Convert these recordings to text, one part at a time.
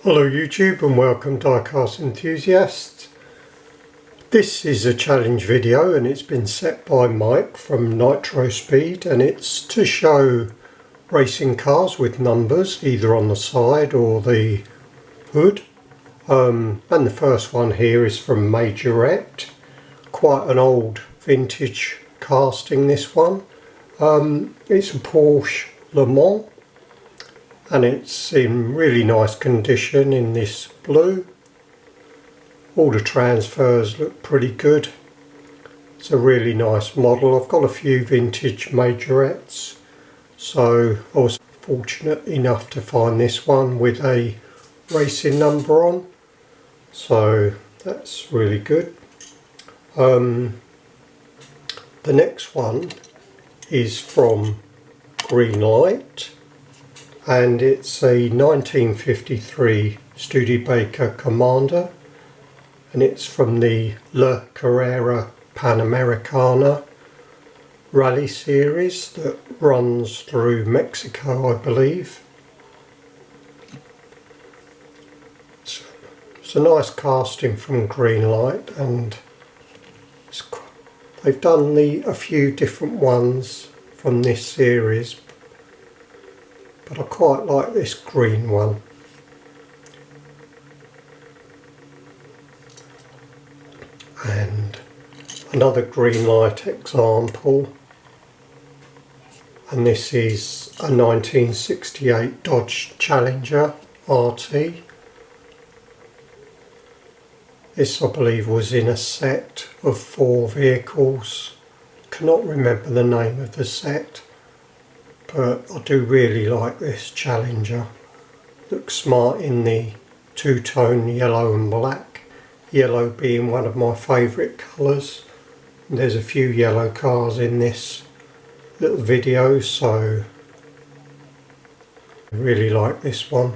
Hello YouTube and welcome diecast enthusiasts. This is a challenge video and it's been set by Mike from Nitro Speed, and it's to show racing cars with numbers either on the side or the hood. And the first one here is from Majorette. Quite an old vintage casting, this one. It's a Porsche Lamont, and it's in really nice condition in this blue. All the transfers look pretty good. It's a really nice model. I've got a few vintage Majorettes, so I was fortunate enough to find this one with a racing number on, so that's really good. The next one is from Greenlight, and it's a 1953 Studebaker Commander, and it's from the La Carrera Panamericana rally series that runs through Mexico, I believe. It's a nice casting from Greenlight, and they've done a few different ones from this series, but I quite like this green one. And another Greenlight example, and this is a 1968 Dodge Challenger RT. This, I believe, was in a set of 4 vehicles. Cannot remember the name of the set, but I do really like this Challenger. Looks smart in the two-tone yellow and black. Yellow being one of my favourite colours. There's a few yellow cars in this little video, so I really like this one.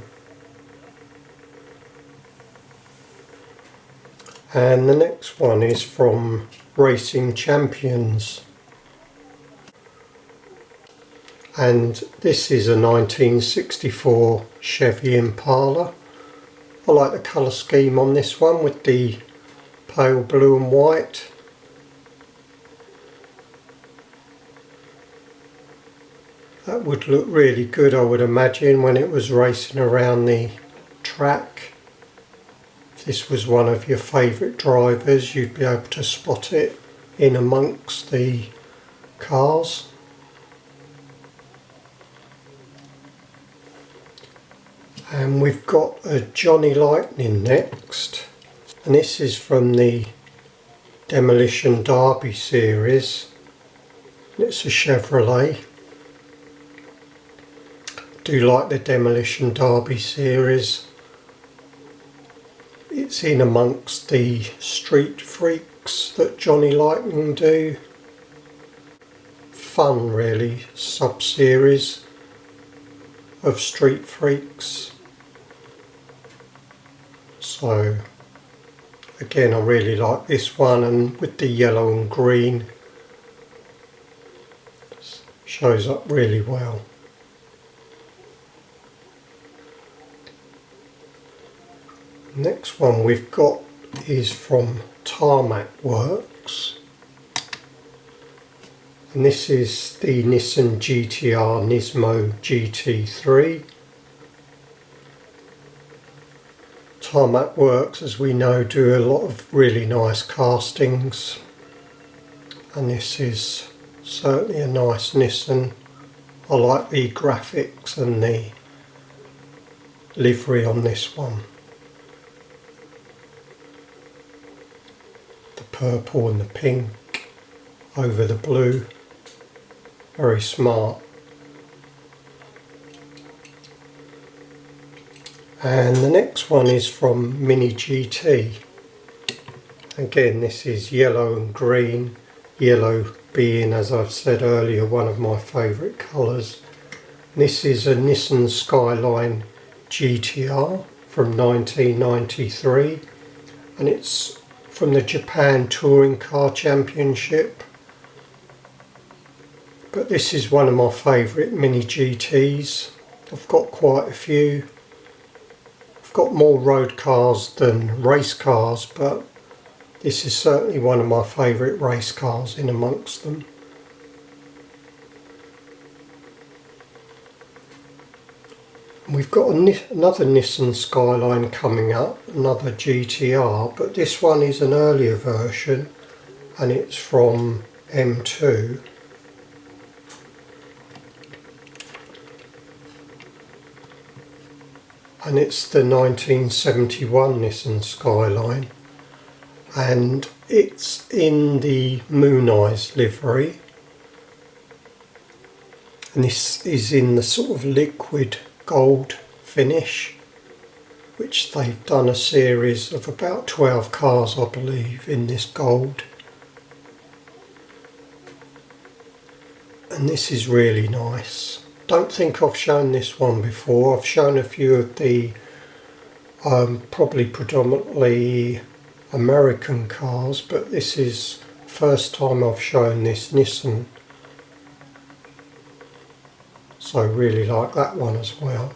And the next one is from Racing Champions, and this is a 1964 Chevy Impala. I like the colour scheme on this one with the pale blue and white. That would look really good, I would imagine, when it was racing around the track. If this was one of your favourite drivers, you'd be able to spot it in amongst the cars. And we've got a Johnny Lightning next, and this is from the Demolition Derby series. It's a Chevrolet. I do like the Demolition Derby series. It's in amongst the Street Freaks that Johnny Lightning do. Fun, really, sub-series of Street Freaks. So again, I really like this one, and with the yellow and green, shows up really well. Next one we've got is from Tarmac Works, and this is the Nissan Gtr Nismo Gt3. Tarmac Works, as we know, do a lot of really nice castings, and this is certainly a nice Nissan. I like the graphics and the livery on this one. The purple and the pink over the blue, very smart. And the next one is from Mini GT. Again, this is yellow and green, yellow being, as I've said earlier, one of my favourite colours. This is a Nissan Skyline GTR from 1993, and it's from the Japan Touring Car Championship. But this is one of my favourite Mini GTs. I've got quite a few. I've got more road cars than race cars, but this is certainly one of my favourite race cars in amongst them. We've got another Nissan Skyline coming up, another GTR, but this one is an earlier version and it's from M2. And it's the 1971 Nissan Skyline, and it's in the Moon Eyes livery, and this is in the sort of liquid gold finish, which they've done a series of about 12 cars, I believe, in this gold. And this is really nice. Don't think I've shown this one before. I've shown a few of the probably predominantly American cars, but this is the first time I've shown this Nissan. So I really like that one as well.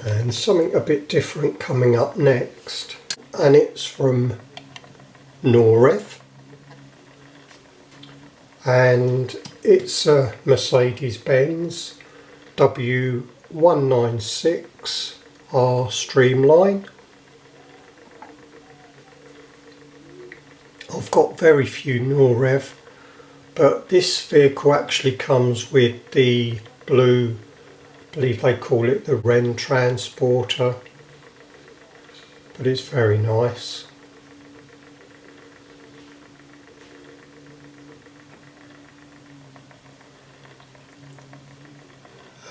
And something a bit different coming up next, and it's from Norev. And it's a Mercedes-Benz W196R Streamline. I've got very few Norev, but this vehicle actually comes with the blue, I believe they call it the Ren Transporter, but it's very nice.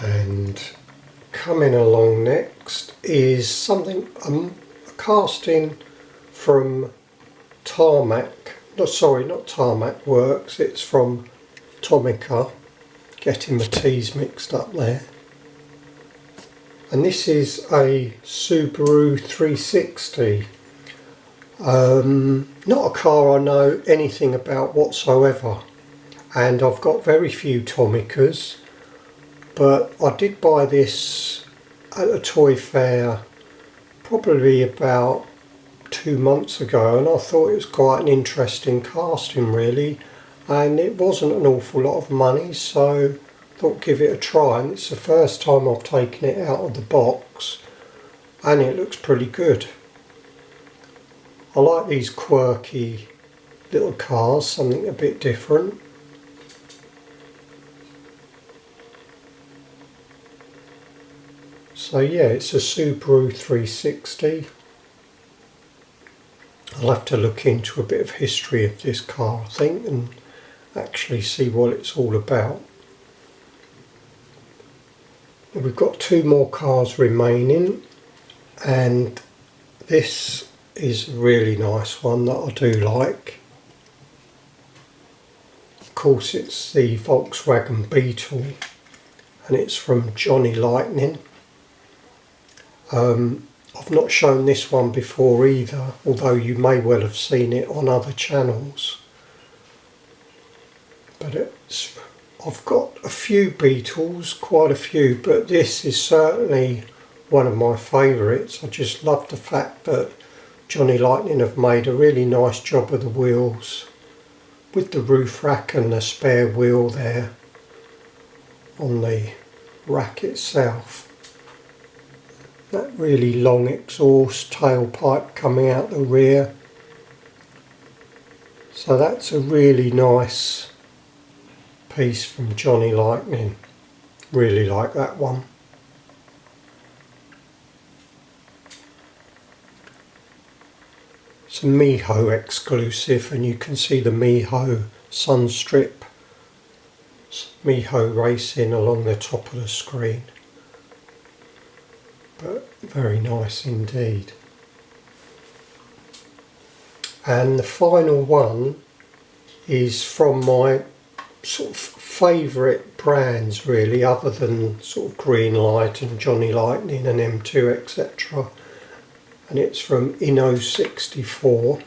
And coming along next is something, a casting from Tarmac, no, sorry, not Tarmac Works, it's from Tomica, getting my T's mixed up there. And this is a Subaru 360, not a car I know anything about whatsoever, and I've got very few Tomicas. But I did buy this at a toy fair probably about 2 months ago, and I thought it was quite an interesting casting really, and it wasn't an awful lot of money, so I thought give it a try. And it's the first time I've taken it out of the box, and it looks pretty good. I like these quirky little cars, something a bit different. So yeah, it's a Subaru 360. I'll have to look into a bit of history of this car, I think, and actually see what it's all about. We've got 2 more cars remaining, and this is a really nice one that I do like. Of course, it's the Volkswagen Beetle, and it's from Johnny Lightning. I've not shown this one before either, although you may well have seen it on other channels. But I've got a few Beetles, quite a few, but this is certainly one of my favourites. I just love the fact that Johnny Lightning have made a really nice job of the wheels, with the roof rack and the spare wheel there on the rack itself. That really long exhaust tailpipe coming out the rear. So that's a really nice piece from Johnny Lightning. Really like that one. It's a Miho exclusive, and you can see the Miho Sunstrip, Miho Racing along the top of the screen. But very nice indeed. And the final one is from my sort of favourite brands really, other than sort of Greenlight and Johnny Lightning and M2 etc. And it's from Inno64.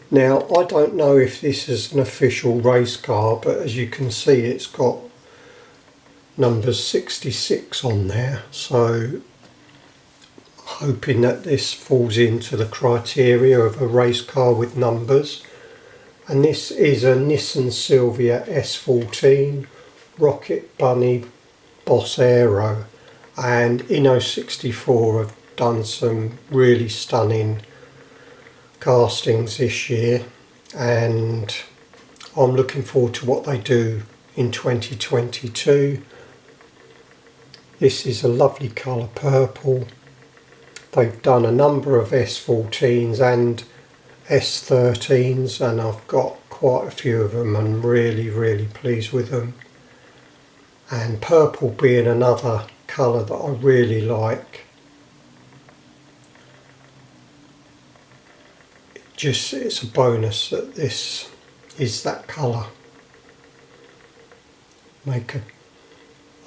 Now I don't know if this is an official race car, but as you can see it's got numbers 66 on there, so hoping that this falls into the criteria of a race car with numbers. And this is a Nissan Silvia S14 Rocket Bunny Boss Aero, and Inno64 have done some really stunning castings this year, and I'm looking forward to what they do in 2022. This is a lovely colour purple. They've done a number of S14s and S13s, and I've got quite a few of them and really pleased with them. And purple being another colour that I really like. It's a bonus that this is that colour. Make a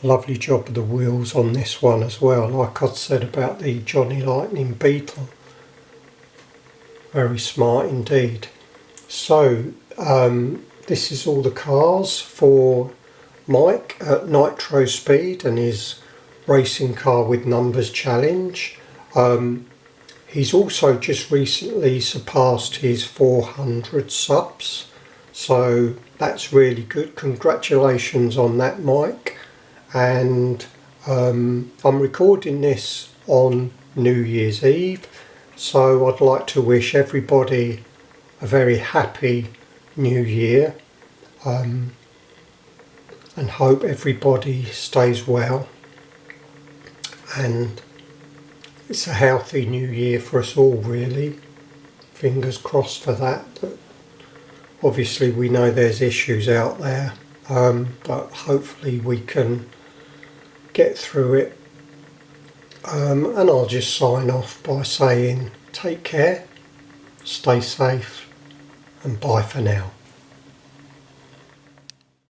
lovely job of the wheels on this one as well, like I said about the Johnny Lightning Beetle. Very smart indeed. So this is all the cars for Mike at Nitro Speed and his racing car with numbers challenge. He's also just recently surpassed his 400 subs, so that's really good. Congratulations on that, Mike. And I'm recording this on New Year's Eve, so I'd like to wish everybody a very happy New Year, and hope everybody stays well, and it's a healthy new year for us all, really. Fingers crossed for that. Obviously we know there's issues out there, but hopefully we can get through it. And I'll just sign off by saying take care, stay safe, and bye for now.